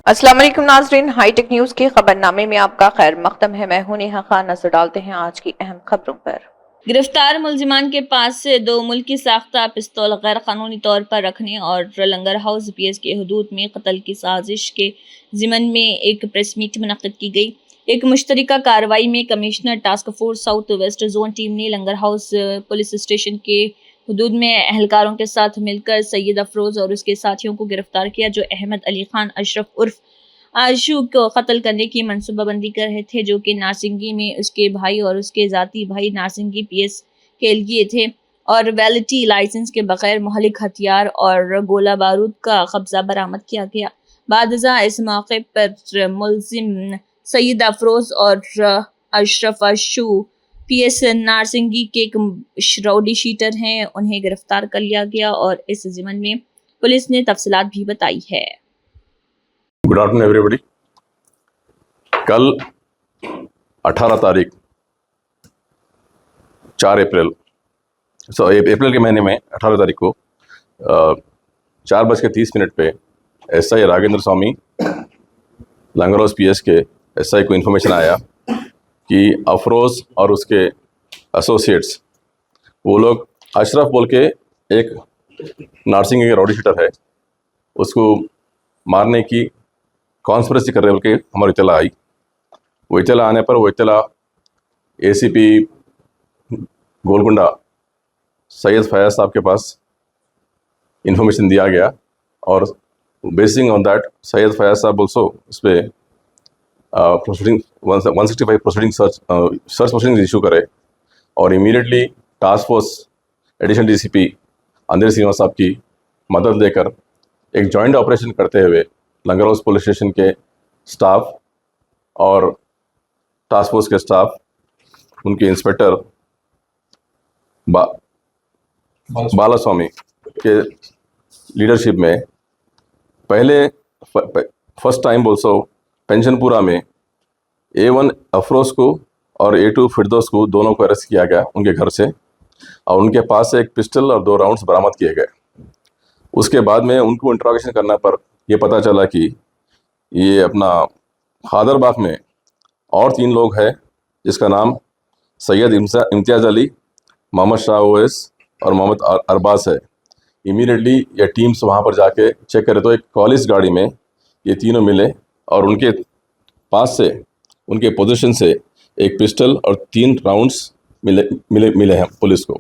अस्सलाम वालेकुम नाज़रीन, हाईटेक न्यूज़ के खबरनामे में आपका खैर मकदम है। मैं हूं नेहा खान। नजर डालते हैं आज की अहम खबरों पर। गिरफ्तार मुलजिमान के पास से 2 मुल्की साख्ता पिस्तौल गैर कानूनी तौर पर रखने और लंगर हाउस पीएस के हदूद में कत्ल की साजिश के ज़िमन में एक प्रेस मीट मुनक्किद की गई। एक मुश्तरका कार्रवाई में commissioner task force south west zone team ने लंगर हाउस पुलिस स्टेशन के हदूद में एहलकारों के साथ मिलकर सैयद अफरोज और उसके साथियों को गिरफ्तार किया, जो अहमद अली खान अशरफ उर्फ आशू को कत्ल करने की मनसूबाबंदी कर रहे थे, जो कि नारसिंगी में उसके भाई और उसके ज़ाती भाई नारसिंगी पीएस के लिए थे, और वैलिटी लाइसेंस के बगैर महलिक हथियार और गोला बारूद का कब्जा बरामद किया गया। बादशाह इस मौके पर मुलजिम सईद अफरोज और अशरफ आशू पीएस नारसिंगी के एक राउडी शीटर हैं, उन्हें गिरफ्तार कर लिया गया और इस ज़िमन में पुलिस ने तफसीलात भी बताई है। Good afternoon everybody. कल 18 तारीख 4 अप्रैल अप्रैल के महीने में 18 तारीख को 4:30 पे एसआई राघेंद्र स्वामी लंगर हाउस पीएस के एसआई को इन्फॉर्मेशन आया कि अफरोज और उसके एसोसिएट्स वो लोग अशरफ बोल के एक नारसिंगी के राउडी शूटर है, उसको मारने की कॉन्स्पिरेसी कर रहे बोल के हमारी इत्तला आई। वो इत्तला आने पर वो इत्तला एसीपी गोलकुंडा सैयद फयाज साहब के पास इंफॉर्मेशन दिया गया और basing on that Syed Fayaz साहब ऑल्सो उस पर proceeding 165 proceeding search proceeding issue करे और immediately task force additional DCP अंधेर श्रीनिवास साहब की मदद लेकर एक जॉइंट ऑपरेशन करते हुए लंगर हाउस पुलिस स्टेशन के स्टाफ और टास्क फोर्स के स्टाफ, उनके इंस्पेक्टर बाला स्वामी के लीडरशिप में पहले फर्स्ट टाइम ऑल्सो पेंशनपुरा में A1 अफरोज को और A2 फिरदौस को दोनों को अरेस्ट किया गया उनके घर से, और उनके पास से एक पिस्टल और 2 राउंड्स बरामद किए गए। उसके बाद में उनको इंट्रोगेशन करने पर ये पता चला कि ये अपना खादरबाग में और 3 लोग हैं जिसका नाम सैयद इम्तियाज़ अली, मोहम्मद शाह ओवैस और मोहम्मद अरबाज है। इमीडिएटली ये टीम्स वहाँ पर जाके चेक करे तो एक कॉलिस गाड़ी में ये तीनों मिले और उनके पास से उनके पोजीशन से एक पिस्टल और 3 राउंड्स मिले हैं पुलिस को।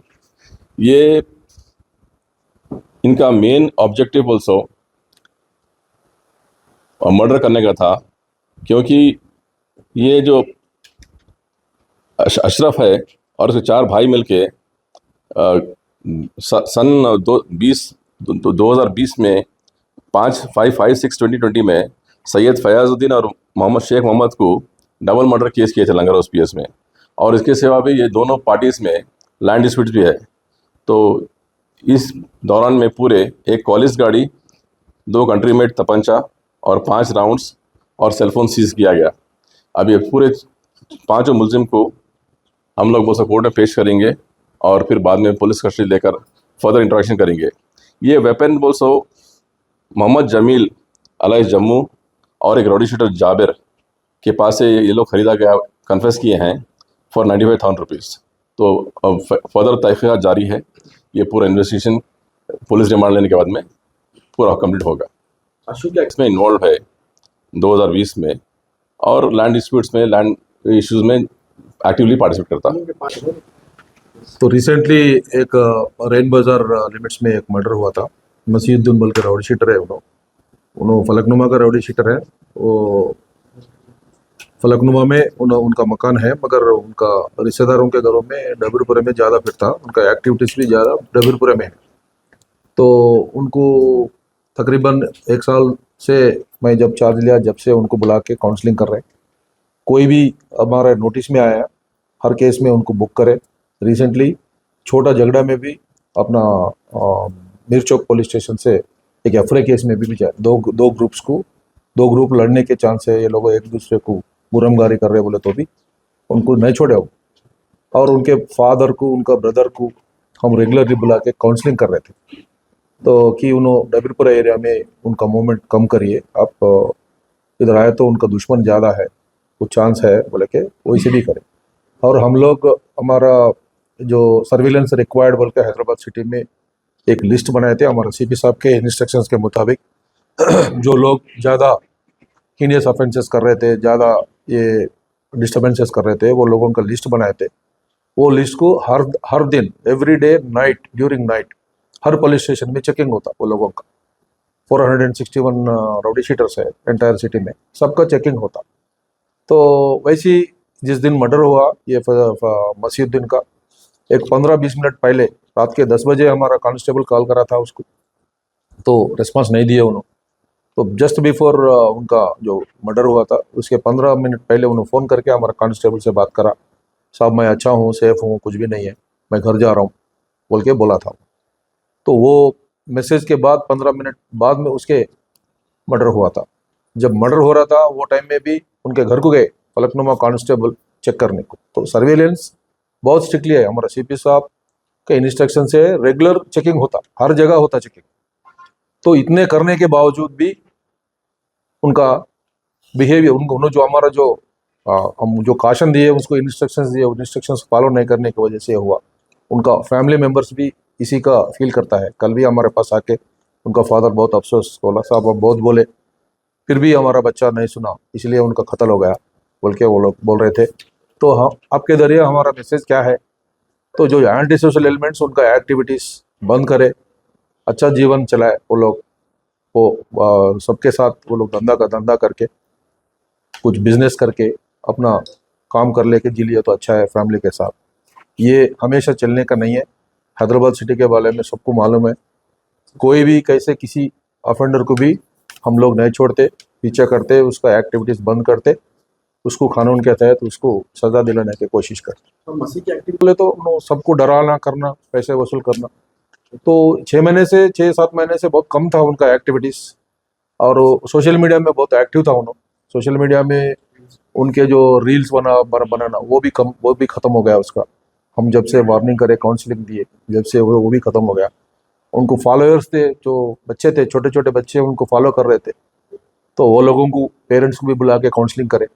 ये इनका मेन ऑब्जेक्टिव ऑल्सो मर्डर करने का था, क्योंकि ये जो अशरफ है और उसके 4 भाई मिलके सन 2020 में 5/5/6/2020 में सैयद फयाजुद्दीन और मोहम्मद शेख मोहम्मद को डबल मर्डर केस किए थे लंगर हाउस पीएस में, और इसके सिवा भी ये दोनों पार्टीज़ में लैंड डिस्प्यूट भी है। तो इस दौरान में पूरे एक कॉलिस गाड़ी, 2 कंट्री मेड तपंचा और 5 राउंड्स और सेलफोन सीज किया गया। अब ये पूरे 5 मुलजिम को हम लोग बहुत कोर्ट में पेश करेंगे और फिर बाद में पुलिस कस्टडी लेकर फर्दर इंट्रैक्शन करेंगे। ये वेपन बोल्सो मोहम्मद जमील अलाइस जम्मू और एक राउडी शूटर जाबिर के पास से ये लोग खरीदा गया, कन्फेस किए हैं फॉर 95,000 रुपीज़। तो अब फर्दर तहकीकात जारी है। ये पूरा इन्वेस्टिगेशन पुलिस रिमांड लेने के बाद में पूरा कंप्लीट होगा। अशोक क्या इसमें इन्वॉल्व है 2020 में और लैंड डिस्प्यूट्स में, लैंड इश्यूज में एक्टिवली पार्टिसिपेट करता। तो रिसेंटली एक रेन बाजार लिमिट्स में एक मर्डर हुआ था। मसीहुद्दीन बल के राउडी शीटर है, उन्होंने फलकनुमा का राउडी शीटर है। वो फलकनुमा में उनका मकान है, मगर उनका रिश्तेदारों के घरों में डबीरपुरे में ज़्यादा फिरता, उनका एक्टिविटीज़ भी ज़्यादा डबीरपुरे में है। तो उनको तकरीबन 1 साल से मैं जब चार्ज लिया, जब से उनको बुला के काउंसलिंग कर रहे हैं। कोई भी हमारे नोटिस में आया हर केस में उनको बुक करे। रिसेंटली छोटा झगड़ा में भी अपना मिरचौक पुलिस स्टेशन से एक एफआईआर केस में भी जाए। दो ग्रुप लड़ने के चांस है, ये लोग एक दूसरे को गुरमगारी कर रहे बोले तो भी उनको नहीं छोड़े हो। और उनके फादर को, उनका ब्रदर को हम रेगुलरली बुला के काउंसलिंग कर रहे थे, तो कि उन्होंने डबीरपुरा एरिया में उनका मूवमेंट कम करिए, आप इधर आए तो उनका दुश्मन ज़्यादा है, कुछ चांस है बोले के वैसे भी करें। और हम लोग हमारा जो सर्विलेंस रिक्वायर्ड बोल के हैदराबाद सिटी में एक लिस्ट बनाए थे हमारे सीपी साहब के इंस्ट्रक्शंस के मुताबिक। जो लोग ज़्यादा हीनियस ऑफेंसेस कर रहे थे, ज़्यादा ये डिस्टर्बेंसेस कर रहे थे, वो लोगों का लिस्ट बनाए थे। वो लिस्ट को हर दिन every day night during night हर पुलिस स्टेशन में चेकिंग होता वो लोगों का। 461 राउडी शीटर्स है एंटायर सिटी में, सबका चेकिंग होता। तो वैसे ही जिस दिन मर्डर हुआ ये मसीहुद्दीन का, एक 15-20 मिनट पहले रात के 10 बजे हमारा कांस्टेबल कॉल करा था उसको, तो रिस्पांस नहीं दिए उन्होंने। तो जस्ट बिफोर उनका जो मर्डर हुआ था उसके 15 मिनट पहले उन्होंने फ़ोन करके हमारा कांस्टेबल से बात करा, साहब मैं अच्छा हूँ, सेफ हूँ, कुछ भी नहीं है, मैं घर जा रहा हूँ बोल के बोला था। तो वो मैसेज के बाद 15 मिनट बाद में उसके मर्डर हुआ था। जब मर्डर हो रहा था वो टाइम में भी उनके घर को गए फलकनुमा कांस्टेबल चेक करने को। तो सर्वेलेंस बहुत स्ट्रिक्टली है, हमारा सीपी साहब के इंस्ट्रक्शन से रेगुलर चेकिंग होता, हर जगह होता चेकिंग। तो इतने करने के बावजूद भी उनका बिहेवियर, उन्होंने जो हमारा जो हम जो काशन दिए उसको इंस्ट्रक्शंस दिए, उन इंस्ट्रक्शंस फॉलो नहीं करने की वजह से हुआ। उनका फैमिली मेम्बर्स भी इसी का फील करता है। कल भी हमारे पास आके उनका फादर बहुत अफसोस बोला, साहब आप बहुत बोले फिर भी हमारा बच्चा नहीं सुना, इसलिए उनका कत्ल हो गया बोल के वो लोग बोल रहे थे। तो हम आपके जरिए हमारा मैसेज क्या है, तो जो एंटी सोशल एलिमेंट्स उनका एक्टिविटीज़ बंद करे, अच्छा जीवन चलाए वो लोग, वो सबके साथ वो लोग धंधा करके कुछ बिजनेस करके अपना काम कर लेके जी लिया तो अच्छा है फैमिली के साथ। ये हमेशा चलने का नहीं है। हैदराबाद सिटी के बारे में सबको मालूम है, कोई भी कैसे किसी ऑफेंडर को भी हम लोग नहीं छोड़ते, पीछे करते, उसका एक्टिविटीज़ बंद करते, उसको कानून के तहत उसको सज़ा दिलाने की कोशिश करते। तो मसीह की एक्टिविटी बोले तो सबको डराना करना, पैसे वसूल करना। तो 6-7 महीने से बहुत कम था उनका एक्टिविटीज़। और सोशल मीडिया में बहुत एक्टिव था उन्होंने। सोशल मीडिया में उनके जो रील्स बनाना वो भी ख़त्म हो गया उसका। हम जब से वार्निंग करे, काउंसलिंग दिए, जब से वो भी ख़त्म हो गया। उनको फॉलोअर्स थे, जो बच्चे थे, छोटे छोटे बच्चे उनको फॉलो कर रहे थे, तो वो लोगों को पेरेंट्स को भी बुला के काउंसलिंग करे।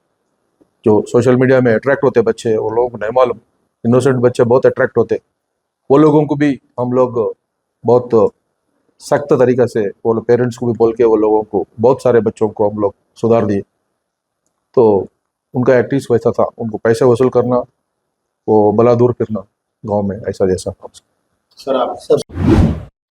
जो सोशल मीडिया में अट्रैक्ट होते बच्चे, वो लोगों को नहीं मालूम, इनोसेंट बच्चे बहुत अट्रैक्ट होते, वो लोगों को भी हम लोग बहुत सख्त तरीक़े से वो पेरेंट्स को भी बोल के वो लोगों को, बहुत सारे बच्चों को हम लोग सुधार दिए। तो उनका एक्टिव वैसा था, उनको पैसे वसूल करना, वो बला दूर फिरना गांव में, ऐसा जैसा था। सर आप